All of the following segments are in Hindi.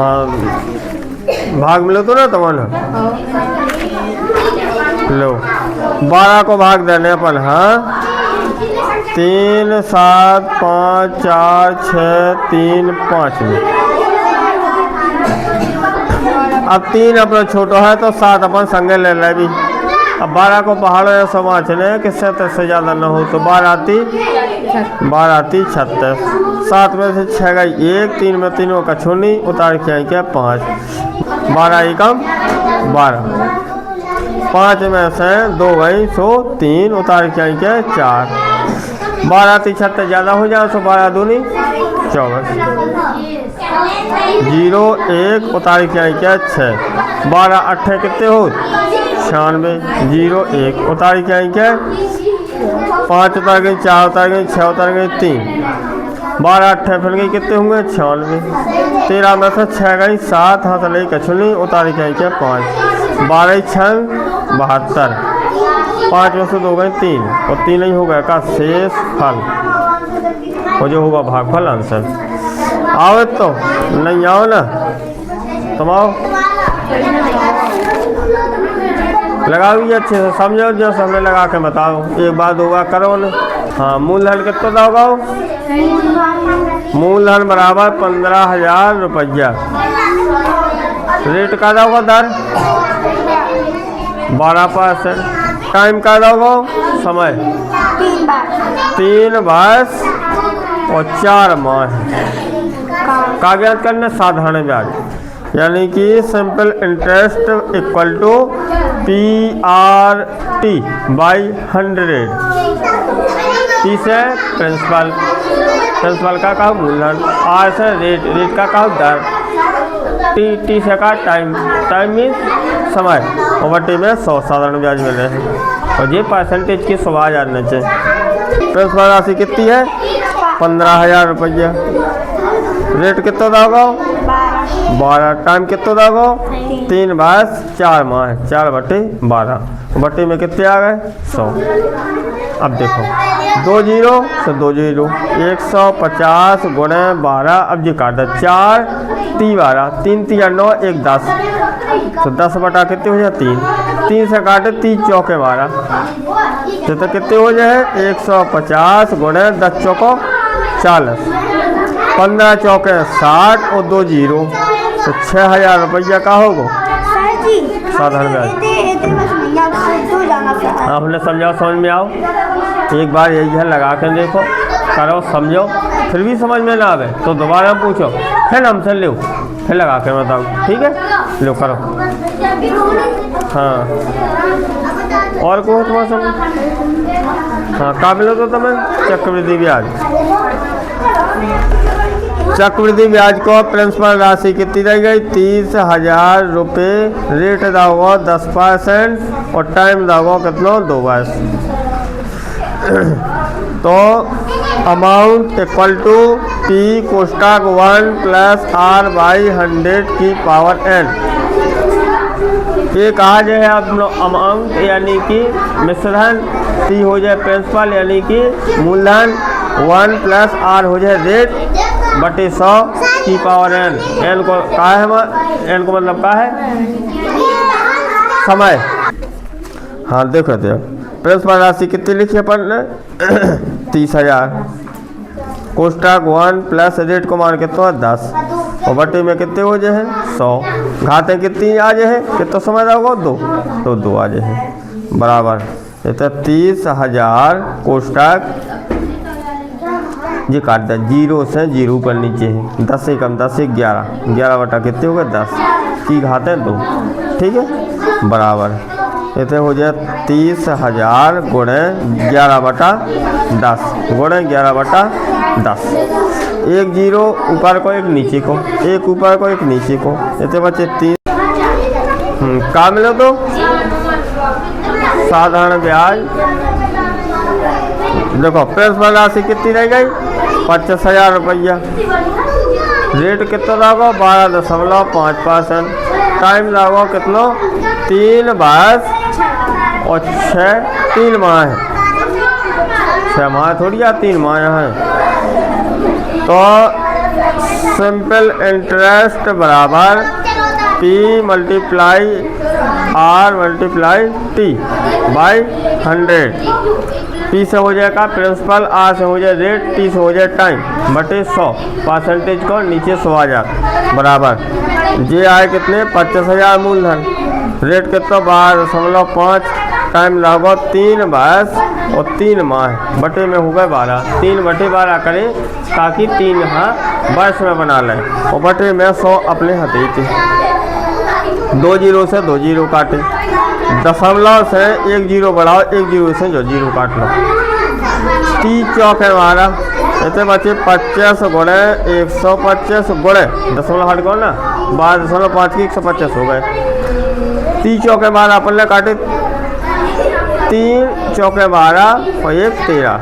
हाँ भाग मिलो तो ना तुम्हारा लो 12 को भाग देने अपन। हाँ 3 7 5 4 6 3 5 में। अब 3 अपना छोटा है तो 7 अपन संगे ले ले भी। अब 12 को पहाड़ों या समाचने कि 37 से ज़्यादा न हो तो 12 आती 36। 7 में से 6 गई 1, 3 में तीनों का छूनी उतार के आई क्या 5। 12 एकम 12। 5 में से 2 गई सो 3 उतार के आई क्या 4। 12 आती 36 ज़्यादा हो जाए तो 12 दूनी 24। 0 1 उतार के आई क्या 6। 12 8 कितने हो 96। 0 1 उतार के आई क्या 5 उतार गई 4 उतार गई 6 उतार गई 3। 12 8 फिर गई कितने होंगे 96। 13 में से 6 गई 7 हाथ ले कछुनी उतार के आई क्या 5। 12 6 72। 5 में से 2 गए 3 और 3 नहीं हो गया का शेष फल वो जो होगा भागफल आंसर। आओ तो नहीं आओ ना तुम आओ लगाओ ये अच्छे से समझो जो सामने लगा के बताओ। एक बार 2 बार करो ना। हाँ मूलधन कितना दोगे? मूलधन बराबर 15,000 रुपया। रेट का दोगे दर 12%। टाइम का दोगे समय 3 वर्ष और 4 माह। कागजात करने साधारण ब्याज यानी कि simple interest equal to PRT by 100। P से प्रिंसिपल का कहा मूलधन, R से रेट का कहा दर, T से का टाइम मीन समय और T में 100 साधारण ब्याज मिले हैं। और ये परसेंटेज की सुबह जानना चाहिए। प्रिंसिपल राशि कितनी है 15,000 रुपया। रेट कितना दोगे 12। टाइम कितना दोगे 3 वर्ष 4 माह। 4/12 बटे में कितने आ गए 100। अब देखो 2 0 से 2 0 150 गुणे 12। अब जी काट 4 3 12 3 3 9 1 10 तो 10 बटा कितने हो जाए 3। 3 से काटे 3 चौके 12 तो कितने हो जाए 150 गुणे 10 चौको 40। 15 चौके 60 और 2 0 तो 6,000 रुपया का होगा साधारण ब्याज। आपने समझाओ समझ में आओ एक बार यही है लगा कर देखो करो समझो फिर भी समझ में ना आवे तो दोबारा पूछो फिर हमसे लो फिर लगा कर बताओ। ठीक है लो करो। हाँ और को तुम्हारा समझ। हाँ काबिल हो तो तुम्हें चक्रवृद्धि ब्याज। चक्रवृद्धि ब्याज को प्रिंसिपल राशि कितनी रह गई 30,000 रुपये। रेट दाओ 10% और टाइम दाओ कितना 2 वर्ष। तो अमाउंट इक्वल टू P कोष्टक 1 + R/100 की पावर n। ये कहा जाए अपना अमाउंट यानी कि मिश्रण P हो जाए प्रिंसिपल यानी कि मूलधन 1 + R हो जाए रेट बटे 100 की पावर n। n को कहा है n को मतलब कहा है समय। हाँ देखो तो प्रिंसिपल राशि कितनी लिखी अपन ने 30,000। कोष्टक 1 प्लस रेट को मान कितना 10 और बटे में कितने हो जाए 100। घाते कितनी आ जाए कितना समय होगा 2 तो 2 आ जाए बराबर। ये तो 30,000 कोष्टक ये काट दे 0 से 0 पर नीचे है 10 से कम 10 से 11 11 बटा कितने हो गए 10 की घाते 2। ठीक है बराबर इतने हो जाए 30,000 गुणे 11/10 गुणे 11/10। एक 0 ऊपर को एक नीचे को एक ऊपर को एक नीचे को इतने बचे 3। का मिलो तो साधारण ब्याज। देखो प्रिंसिपल राशि कितनी रह गई 25,000 रुपया। रेट कितना लागो 12.5%। टाइम लागो कितना 3 वर्ष और 3 माह है 6 माह थोड़ी या 3 माह है। तो सिंपल इंटरेस्ट बराबर P multiply R multiply T by 100। P से हो जाएगा प्रिंसिपल, R से हो जाए रेट, T से हो जाए टाइम बटे 100। परसेंटेज को नीचे 100 आ जाए बराबर ये आए कितने 25,000 मूलधन। रेट कितना 12.5, टाइम लगभग 3 वर्ष और 3 माह बटे में हो गए 12। 3 बटे 12 करें ताकि 3 यहाँ वर्ष में बना लें और बटे में 100 अपने हाथे थे। 2 जीरो से 2 जीरो काटे, दशमलव से 1 जीरो बढ़ाओ, 1 जीरो से जो जीरो काट लो। 30 चौक है हमारा, ऐसे बचे 25 गुणे 125 गुणे दशमलव हट गो ना 12.5 की 125 हो गए। 30 चौके 12 अपन ने काटे, 3 चौके 12 और 1 13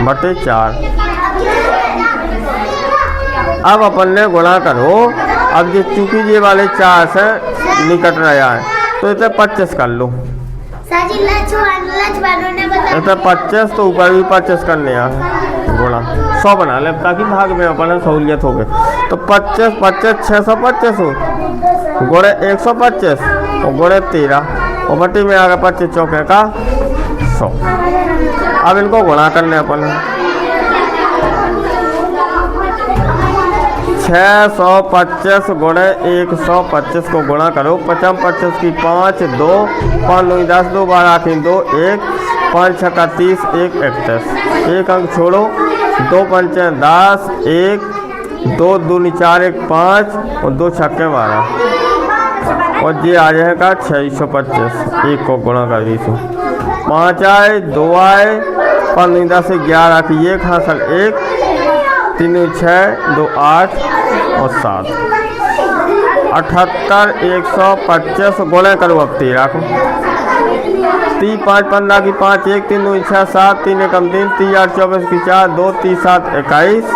बटे 4। अब अपन ने गुणा करो। अब ये चूंकि ये वाले 4 से निकट रहा है तो इसे 25 कर लो। इसे 25 तो ऊपर भी 25 करने है गुणा 100 बना ले ताकि भाग में अपन सहूलियत हो गई। तो 25 25 625 हो गुणे 125 और गुणे 13 और बटी में आ गया 25 चौके का 100। अब इनको गुणा करने अपन 625 गुणे 125 को गुणा करो। 50 25 की 5 2 5 9 10 2 12 3 2 1 5 6 का 30 1 31 एक अंक छोड़ो 2 5 10 1 2 2 4 1 5 और 2 छक्के 12 और ये आ जाएगा 625। एक को गुणा कर दी 5 आए 2 आए 5 9 10 11 की 1 हासिल 1 3 6 2 8 और 7 78 125 गुणे करो अब 13 को। 3 5 15 की 5 1 3 2 6 7 3 1 3 3 8 24 की 4 2 3 7 21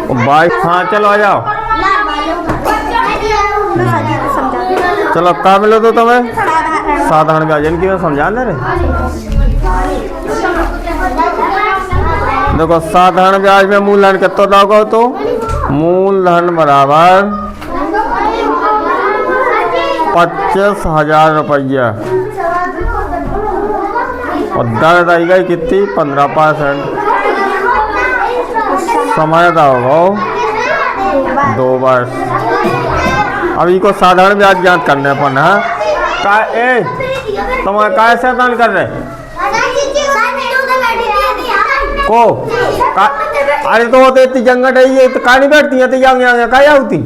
और 22। हाँ चलो आ जाओ, चलो कहाँ मिलो तो तुम्हें साधारण ब्याज इनकी मैं समझा दे रहे। देखो साधारण ब्याज में मूलधन कितना दोगे तो मूलधन बराबर 25,000 रुपया और दर आई गई कितनी 15%। समय होगा 2 वर्ष। अब इनको साधारण ब्याज ज्ञात करने अपन है तुम्हारे काय से दान कर रहे को अरे तो होते इतनी जंगट है ये तो कहानी बैठती है तो यहाँ क्या होती।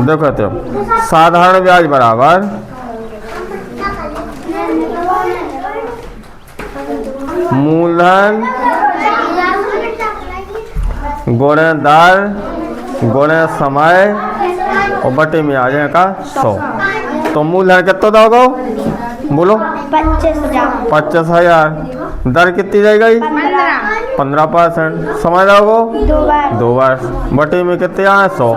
देखो तो साधारण ब्याज बराबर मूलधन गुणे दर गुणे समय और बटे में आ जाएगा 100। तो मूलधन कितना दोगे बोलो 25,000। दर कितनी रह गई 15%। समय दोगे 2 वर्ष बटे में कितने आए 100।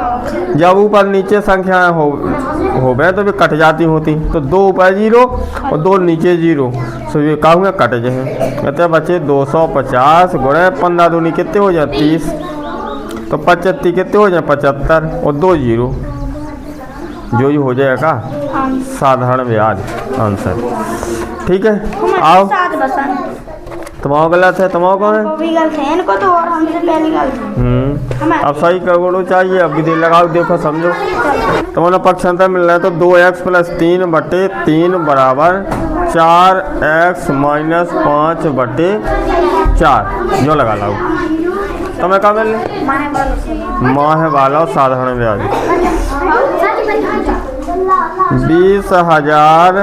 जब ऊपर नीचे संख्याएं हो गए तो भी कट जाती होती तो 2 ऊपर 0 और 2 नीचे 0 तो ये कहूँगा कट जाए। कहते बच्चे 250 गुणे 15 दूनी कितने हो जाए 30 तो 75 कितने हो जाए 75 और 2 0 जो ही हो जाएगा साधारण ब्याज आंसर। ठीक है आओ तुम्हारा गलत है तुम्हारा कौन है भी गलत है इनको तो और हमसे पहले गलत है। अब सही करोड़ो चाहिए अब भी लगाओ देखो समझो तुम्हारा पक्षांतर मिल रहा है तो 2x + 3 बटे 3 बराबर 4x - 5 बटे 4 जो लगा लो तुम्हें कहा मिल माह वाला साधारण ब्याज 20,000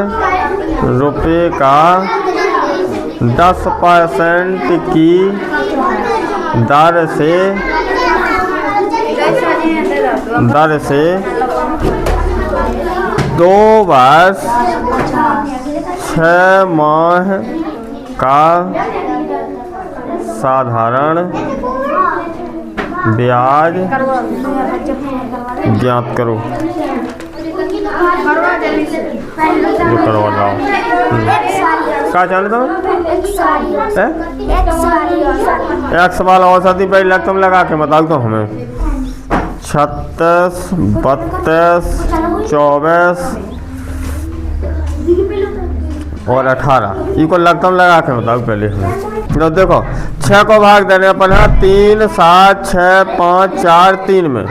रुपये का 10% की दर से 2 वर्ष 6 माह का साधारण ब्याज ज्ञात करो। जो करवा रहा हूँ। क्या चाहते तुम? एक्स वाला औसत ही पहले तुम लगा के बताओ तो हमें। 36, 32, 24 और 18 इको लगता लगा के बताओ पहले हमें। तो देखो 6 को भाग देने अपन है 3, 7, 6, 5, 4, 3 में।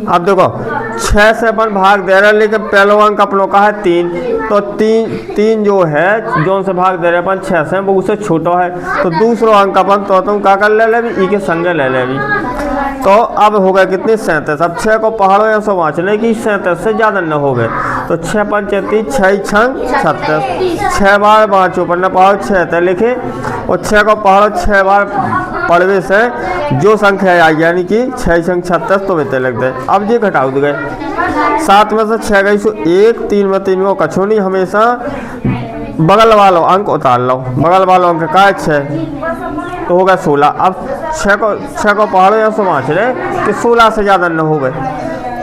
अब देखो 6 से अपन भाग दे रहे हैं, लेकिन पहला अंक अपनों का है 3, तो 3 जो है जो से भाग दे रहे अपन 6 से वो उससे छोटा है, तो दूसरा अंक अपन तो तुम क्या कर ले भी ई के संगे ले ले भी। तो अब हो गए कितनी 37। अब 6 को पहाड़ों या सो वाँचने की 37 से ज़्यादा न हो गए, तो 6 5 30, 6 6 36, 6 बार वाँचो पर न पहाड़ो 6 थे लिखे, और 6 को पहाड़ो 6 बार पढ़वे से जो संख्या आई यानी कि 6 6 36 तो बेते लगते। अब ये घटाओ गए 7 में से 6 गई सो 1, 3 में 3 को कछो नहीं, हमेशा बगल वालों अंक उतार लो, बगल वालों अंक का है 6 तो होगा 16। अब 6 को पहाड़ो या सो वाँच रहे कि 16 से ज़्यादा न हो गए,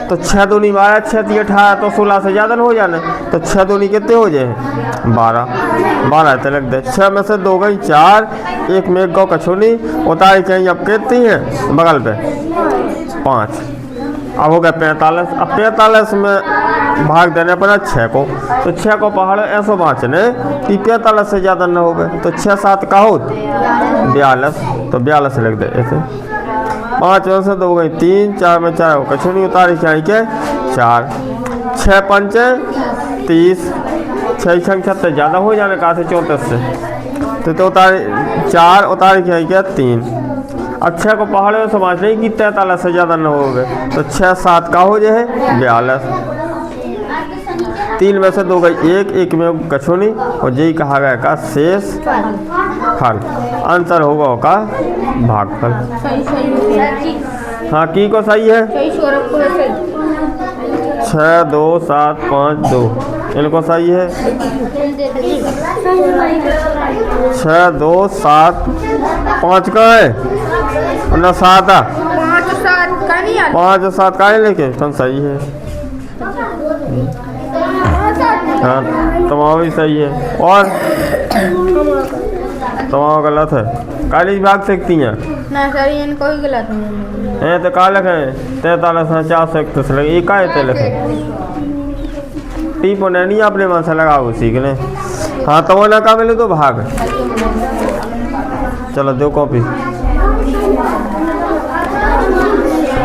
तो 6 दूनी 12, 6 3 18, तो 16 से ज़्यादा हो जाने, तो 6 दूनी कितने हो जाए 12 तक दे। 6 में से 2 गई 4, 1 में 1 गौ कछोनी उतारी कहीं अब कितनी है बगल पे 5। अब हो गया 45। अब 45 में भाग देने पर 6 को, तो 6 को पहाड़ ऐसा बाँचने कि 45 से ज़्यादा न हो गए, तो 6 7 का हो 42, तो 42 लिख दे ऐसे। 5 में से 2 गई 3, 4 में 4 कछोनी उतारी चाहिए के 4, 6 5 30, 6 6 36 ज़्यादा हो जाने कहा से 34 से, तो उतारी 4 उतारी चाहिए क्या 3। अब 6 को पहाड़ों में समझ नहीं कि 43 से ज़्यादा न हो गए, तो 6 7 का हो जाए 42। 3 में से 2 गई 1 में कछोनी, और यही कहा गया का शेष फल, आंसर होगा का भागफल। हाँ की को सही है 6 2 7 5 2, इनको सही है 6 2 7 5 का है ना 7 5 7 का है, लेकिन तुम सही है। हाँ तमाम भी सही है, और तमाम गलत है। काली भाग सकती हैं ना सर, इनको ही गलत है तो का लिखे 43 431 लगे, ये का है लिखे टीप नहीं अपने मन से लगाओ सीखने। हाँ तो वो ना का मिले तो भाग। चलो दो कॉपी।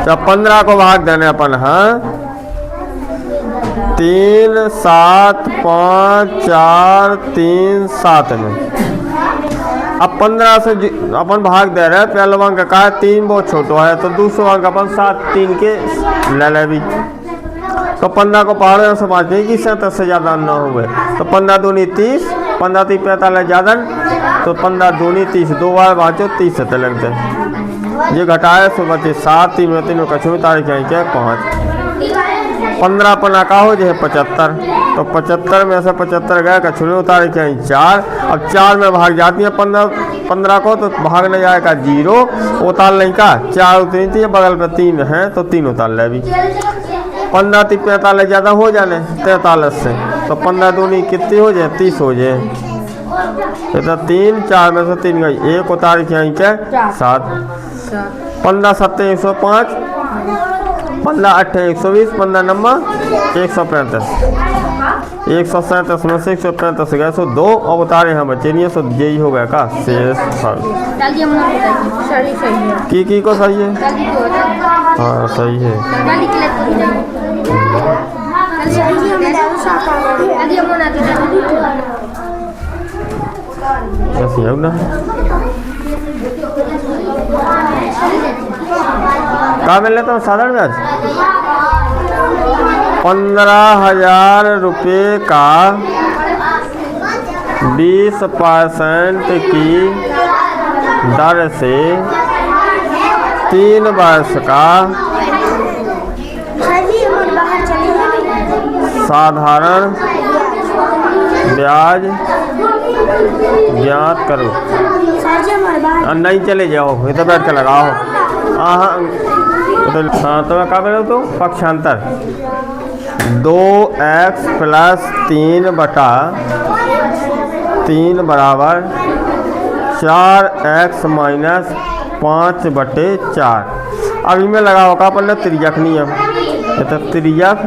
जब 15 को भाग देने अपन, हाँ 3 7 5 4 3 7 में। अब 15 से अपन भाग दे रहे हैं, पहला अंक का है 3 बहुत छोटा है, तो दूसरा अंक अपन 7 3 के ले ले भी, तो 15 को पहाड़ों से बाँचने की 37 से ज़्यादा न हो गए, तो 15 दूनी 30, 15 3 45 ज़्यादा, तो 15 दूनी 30 2 बार बाँचो 30 से तलक दे। ये घटाए सो बचे 7, 3 में 3 कछुई तारीख है क्या 5। 15 पना का हो जाए 75, तो 75 में से 75 गए कछुई उतारे क्या 4। अब 4 में भाग जाती है 15 को, तो भाग नहीं जाएगा 0, उतार नहीं का 4 उतरी थी, बगल पे 3 है तो 3 उतार ले भी। 15 3 45 ज़्यादा हो जाने 43 से, तो 15 दूनी कितनी हो जाए 30 हो जाए, तो 3 4 में से 3 गई 1 उतार क्या 7। 15 7 105, 15 8 120, 15 नंबर 135, 137 में से 135 गए सो 2, और उतारे हैं बच्चे नहीं, सो यही हो गया का शेष फल। की को सही है? हाँ सही है। ऐसी है ना, कहाँ मिल लेता हूँ साधारण ब्याज 15,000 रुपये का 20% की दर से 3 वर्ष का साधारण ब्याज ज्ञात करो। नहीं चले जाओ, ये तो बैठ के लगाओ। हाँ हाँ तो मैं कहा तो पक्षांतर 2x प्लस 3/3 बराबर 4x माइनस 5/4। अब इनमें लगा होगा अपन त्रियक नियम, तो त्रियक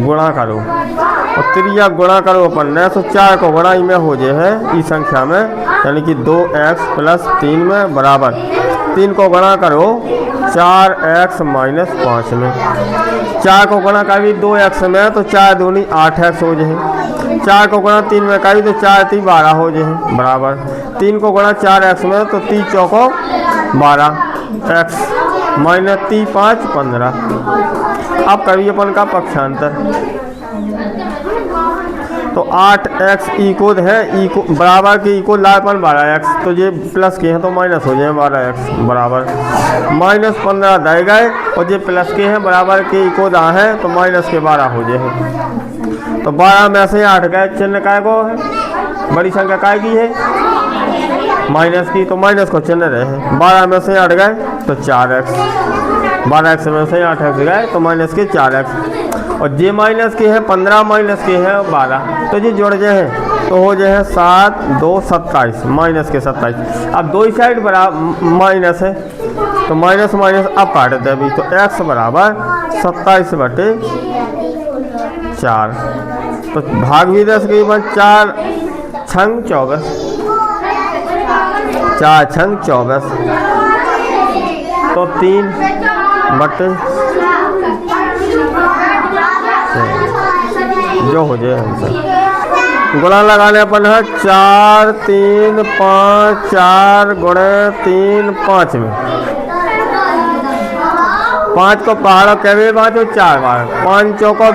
गुणा करो और त्रियक गुणा करो अपन ने, तो 4 को गुणा इनमें हो जाए है इस संख्या में, यानी कि 2x प्लस 3 में बराबर 3 को गुणा करो 4x माइनस 5 में। 4 को गुणा करी 2x में तो 4 दूनी 8x हो जाए। 4 को गुणा 3 में करी तो 4 3 12 हो जाए बराबर 3 को गुणा 4x में तो 3 चौको 12x माइनस 3 5 15। अब करिए अपन का पक्षांतर, तो 8x इक्वल है बराबर के इक्वल लापन 12x, तो ये प्लस के हैं तो माइनस हो जाए 12x बराबर माइनस 15 दे गए, और ये प्लस के हैं बराबर के इक्वल है तो माइनस के 12 हो जाए। तो 12 में से 8 गए, चिन्ह काय को है, बड़ी संख्या काय की है माइनस की, तो माइनस को चिन्ह रहे। 12 में से 8 गए तो 4x, 12x में से 8x गए तो माइनस के 4x, और जे माइनस के हैं 15 माइनस के हैं 12, तो ये जोड़ जाए हैं तो हो जाए 7 2 27 माइनस के 27। अब दो ही साइड बराबर माइनस है तो माइनस माइनस अब काट देते अभी, तो x बराबर 27/4, तो भाग भी 10 के 4 छंग 24, 4 छंग 24, तो 3 बटे जो हो जाए आंसर। गुणा लगाने अपन है 4 3 5 4 गुणे 3 5 में 5 को पहाड़ों के 5 4 बार 5 चौको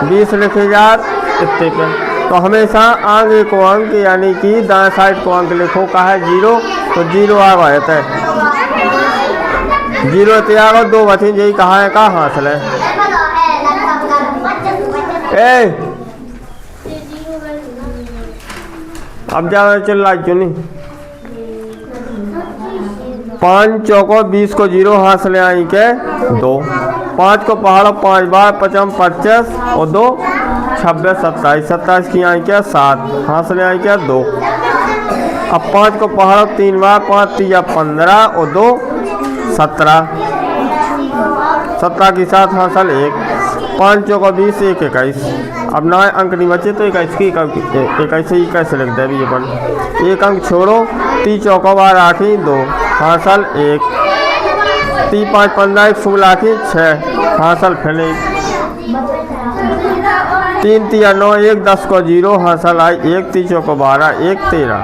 20 लिखे यार इतने पे, तो हमेशा आगे को अंक यानी कि दाएं साइड को अंक लिखो का है 0, तो 0 आगे रहता है 0 त्याग 2 बचे, यही कहा है का हासिल है। अब ज्यादा चल रहा क्यों नहीं, 5 चौको 20 को 0 हासिल आई के 2, 5 को पहाड़ो 5 बार 5 25 और 2 26 27 27 की आई क्या 7 हासिल आई क्या 2। अब 5 को पहाड़ो 3 बार 5 3 15 और 2 17 17 की 7 हासिल 1, 5 चौको 20 1 21। अब ना अंक नहीं बचे तो 21 की 21 ही कैसे लिख दे अभी अपन, एक अंक छोड़ो 3 चौको बार 8 2 हासिल 1, 3 5 15 1 16 की 6 हासिल फिर 3 3 9 1 10 को 0 हासिल आई 1, 3 चौको 12 1 13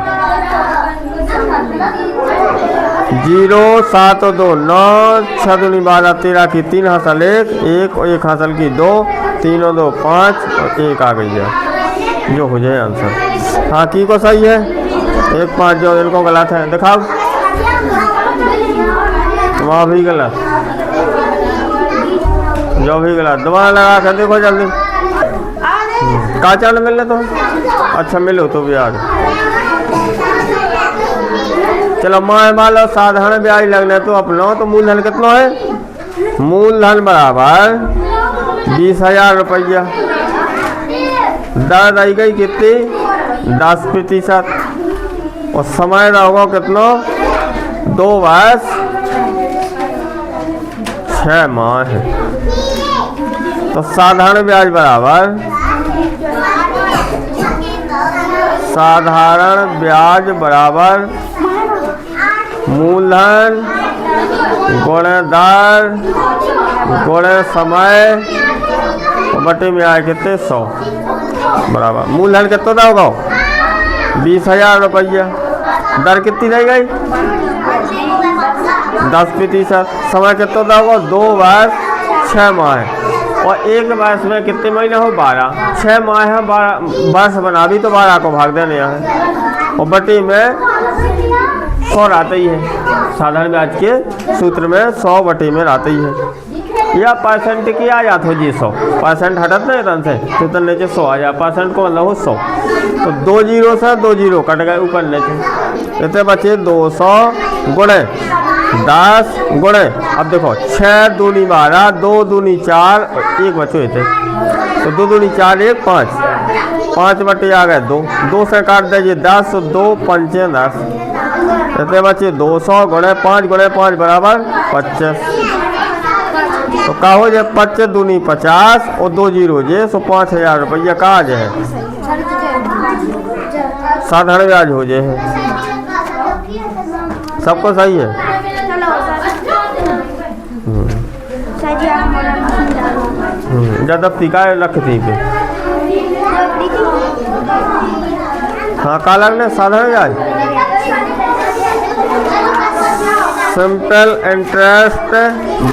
0 7 2 9 6 दूनी 12 13 की 3 हासिल 1 1 हासिल की 2 3 2 5 और 1 आ गई है, जो हो जाए आंसर। हाँ की को सही है 1 5 जो इनको गलत है दिखाओ, वहाँ भी गलत जो भी गलत, दोबारा लगा कर देखो जल्दी। कहाँ चाल मिल रहे तो अच्छा मिलो तो ब्याज, चलो मान लो साधारण ब्याज लगना तो अपना, तो मूलधन कितना है, मूलधन बराबर 20,000 रुपया, दर आई गई कितनी 10%, और समय रहोगा कितना 2 वर्ष 6 माह है, तो साधारण ब्याज बराबर मूलधन गुणे दर गुणे समय बटे में आए कितने 100 बराबर मूलधन कितना होगा 20,000 रुपया, दर कितनी रह गई 10%, समय कितना होगा 2 वर्ष 6 माह, और एक वर्ष में कितने महीने हो 12, 6 माह है 12 वर्ष बना भी तो 12 को भाग देने हैं, और बटे में 100 रहता ही है, साधारण ब्याज के सूत्र में 100 बटे में रहता ही है, या परसेंट की आ जाता हो जी 100% हटत नहीं तन से तो नीचे 100 आ जाए, परसेंट को मतलब हो 100, तो 2 0 से 2 0 कट गए ऊपर नीचे, इतने बचे 200 गुणे 10 गुणे, अब देखो 6 दूनी 12, 2 दूनी 4 और 1 बचे थे, तो 2 दूनी 4 1 5, 5 बटे आ गए 2, 2 से काट दीजिए 10, 2 पंचे 10, इतने बचे 200 गुणे 5 बराबर 25, तो का हो जाए 25 दूनी 50 और 2 जीरो जे, सो 5000 रुपया का आ जाए साधारण ब्याज हो जाए। सबको सही है। ज़्यादा टीका रखती पे हाँ का लगने साधारण ब्याज सिंपल इंटरेस्ट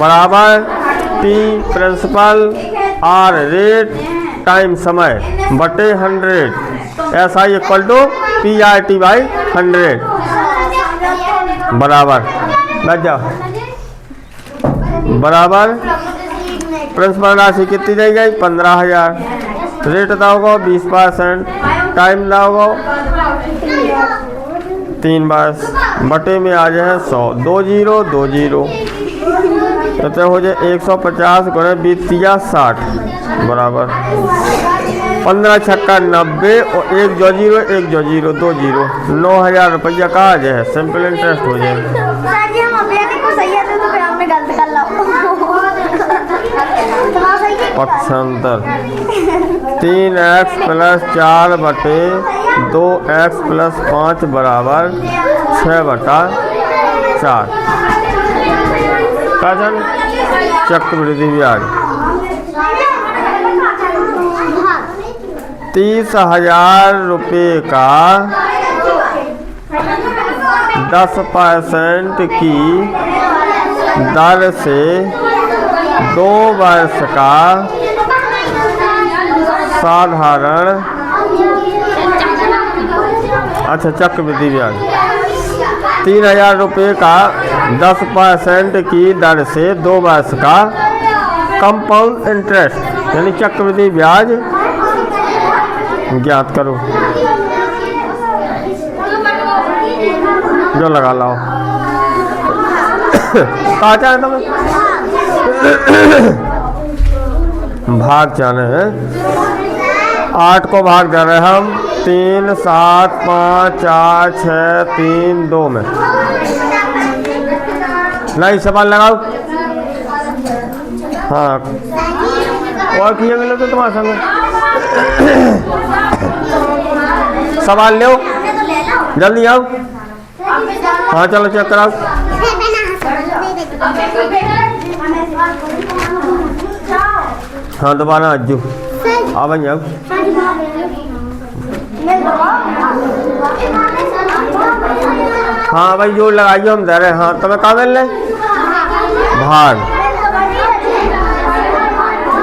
बराबर P principal R rate time समय बटे 100, ऐसा इक्वल टू PRT बाई 100 बराबर बैठ जाओ बराबर प्रिंसिपल राशि कितनी दी गई 15,000, रेट दाओगे 20%, टाइम दाओगे 3 बस बटे में आ जाए 100, 2 जीरो 2 जीरो, तो हो जाए 150 गुणे 20 60 बराबर 15 छक्का 90 और 1 जो जीरो 1 जो जीरो 2 जीरो, 9,000 रुपया का आ जाए सिंपल इंटरेस्ट हो जाए। 75 3x प्लस 4 बटे 2x प्लस 5 बराबर 6 बटा 4 का जान चक्रवृद्धि ब्याज 30,000 रुपये का 10% की दर से 2 वर्ष का साधारण अच्छा चक्रवृद्धि ब्याज 3,000 रुपये का 10% की दर से 2 वर्ष का कंपाउंड इंटरेस्ट यानी चक्रवृद्धि ब्याज ज्ञात करो। जो लगा लाओ कहा चाहे तुम्हें भाग जाने हैं 8 को भाग दे रहे हम 3 7 5 4 6 3 2 में नहीं सवाल लगाओ हाँ और किए मिले तो तुम्हारे संग सवाल लो जल्दी आओ हाँ चलो चेक कराओ हाँ दोबारा अज्जू आ बन जाओ हाँ भाई जोड़ लगाइए हम दे रहे हाँ तुम्हें कहा मिल रहे भाग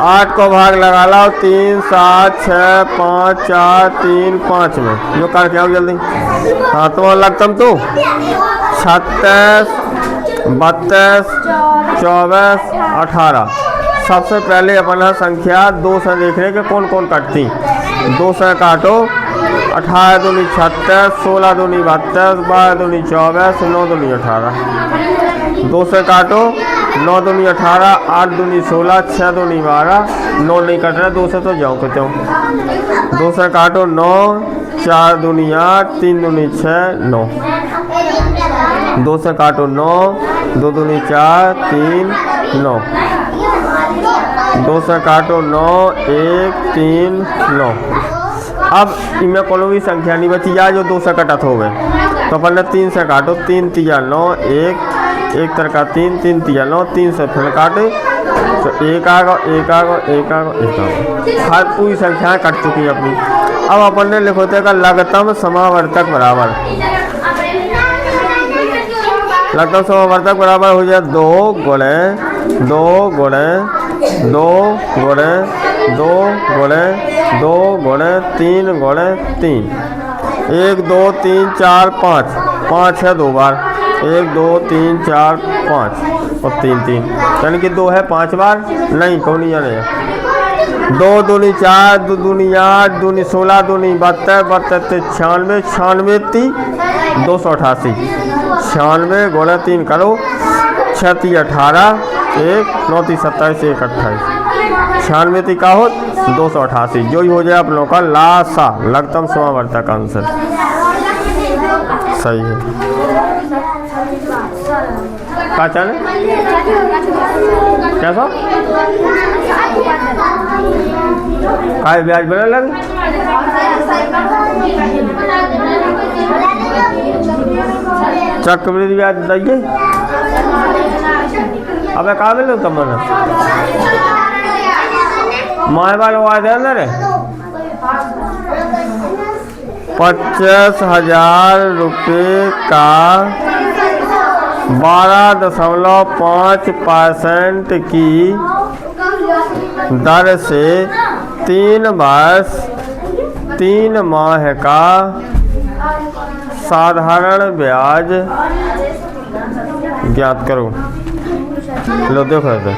8 को भाग लगा लो 3 7 6 5 4 3 5 में जो करके आओ जल्दी हाँ तुम्हारा लगतम तो 36 32 24 18 सबसे पहले अपना संख्या 2 से देखने के कौन कौन कटती 2 से काटो 18 दूनी 36 16 दूनी 32 12 दूनी 24 9 दूनी 18 2 से काटो 9 दूनी 18 8 दूनी 16 6 दूनी 12 9 नहीं कट रहा 2 से तो जाओ कहते हो 2 से काटो 9 4 दूनी 8 3 दूनी 6 9 2 से काटो 9 2 दूनी 4 3 9 2 से काटो 9 1 3 9 अब इनमें कोनो भी संख्या नहीं बची जा जो 2 से कटत हो गए तो अपन 3 से काटो 3 3 9 1 तरका 3 3 3 9 3 से फिर काटे तो 1 आ गो 1 आ गो 1 आ गो 1 आ गो हर पूरी संख्याएं कट चुकी अपनी। अब अपन ने लिखोते का लगतम समावर्तक बराबर लगतम समावर्तक बराबर हो जाए 2 गुणे 2 गुणे 2 गुणे 2 गुणे 2 गुणे 3 गुणे 3 1 2 3 4 5 5 है 2 बार 1 2 3 4 5 और 3 3 यानी कि 2 है 5 बार नहीं कौन नहीं जाने 2 दूनी 4 2 दूनी 8 दूनी 16 दूनी 72 72 96 96 288 96 गुणा 3 करो 6 × 18 1 9 × 27 1 28 96 × का हो 288 जो ही हो जाए आप लोगों का लासा लघुत्तम समावर्तक आंसर सही है। क्या चाहे कैसा काय ब्याज बना लग चक्रवृद्धि ब्याज दइए अबे कहाँ मिले तुम मैंने माए वाले वादे अंदर है 50,000 रुपये का 12.5% की दर से 3 वर्ष 3 माह का साधारण ब्याज ज्ञात करो। लो देखो ऐसे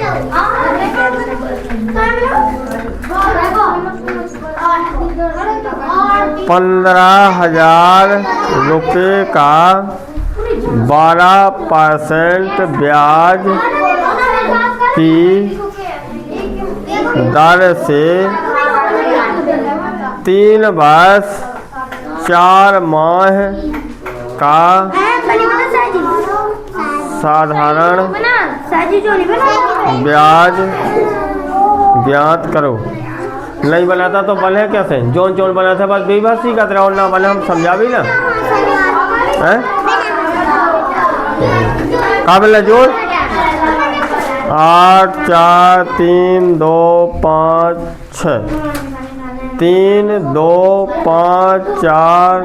15,000 रुपये का 12% ब्याज की दर से 3 वर्ष 4 माह का साधारण ब्याज ज्ञात करो। नहीं बनाता तो बने कैसे जोन चोन बना था बस बेबसी का तरह और ना बने हम समझा भी ना है काबिल जोड़ 8 4 3 2 5 6 3 2 5 4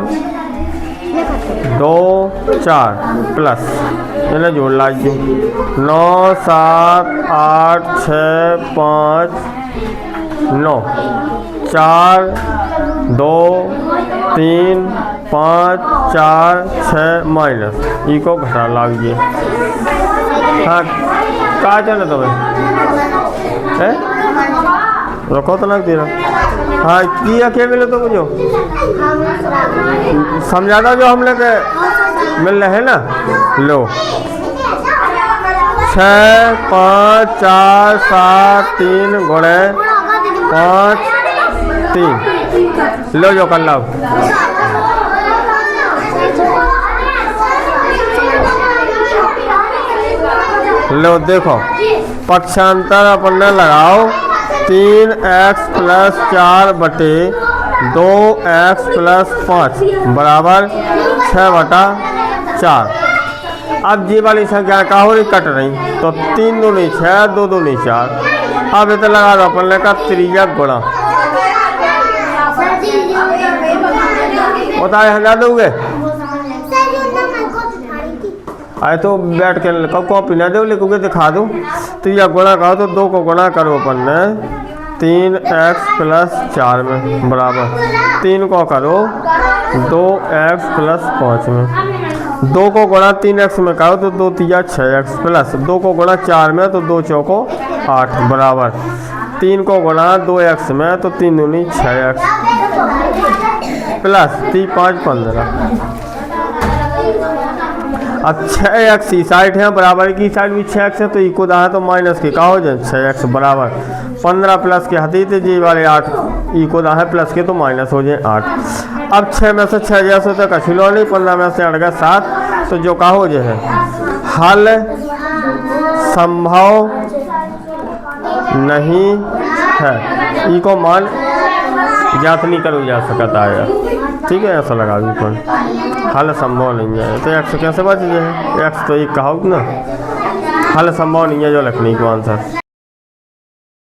2 4 प्लस इन्हें जोड़ लाइए 9 7 8 6 5 9 4 2 3 5 4 6 माइनस ई को घटा लाइए। हाँ कहा चले तुम्हें है रखो तो लग तेरा। हाँ किया क्या मिले तो मुझे समझाता जो हम लोग मिल रहे हैं ना। लो 6 5 4 7 3 गुणे 5 3 लो जो कर लो लो देखो पक्षांतर अपन ने लगाओ 3x + 4 बटे 2x + 5 बराबर 6/4। अब जी वाली संख्या का हो रही कट रही तो 3 दूनी 6 2 दूनी 4। अब इतना लगा दो अपन का त्रिज्या गुणा बताए हजा दोगे आए तो बैठ के कॉपी ना दो लिखोगे दिखा दो। तो यह गुणा करो तो 2 को गुणा करो अपन ने 3x + 4 में बराबर 3 को करो 2x + 5 में 2 को गुणा 3x में करो तो 2 × 3 = 6x प्लस 2 को गुणा 4 में तो 2 × 4 = 8 बराबर 3 को गुणा 2x में तो 3 दूनी 6x प्लस 3 5 15। अब 6x की साइड है बराबर की साइड भी 6x है तो इको दाह तो माइनस की का हो जाए 6x बराबर 15 प्लस के हती थे जी वाले 8 इको दाह प्लस के तो माइनस हो जाए 8। अब 6 में से 6 जैसे तो कछुलो नहीं 15 में से 8 गया 7 तो जो का हो जाए हल संभव नहीं है इको मान ज्ञात नहीं करो जा सकता है। ठीक है ऐसा लगा भी कौन हल संभव नहीं है तो x कैसे बच जाए x तो एक कहा ना हल संभव नहीं है जो लिखने को आंसर।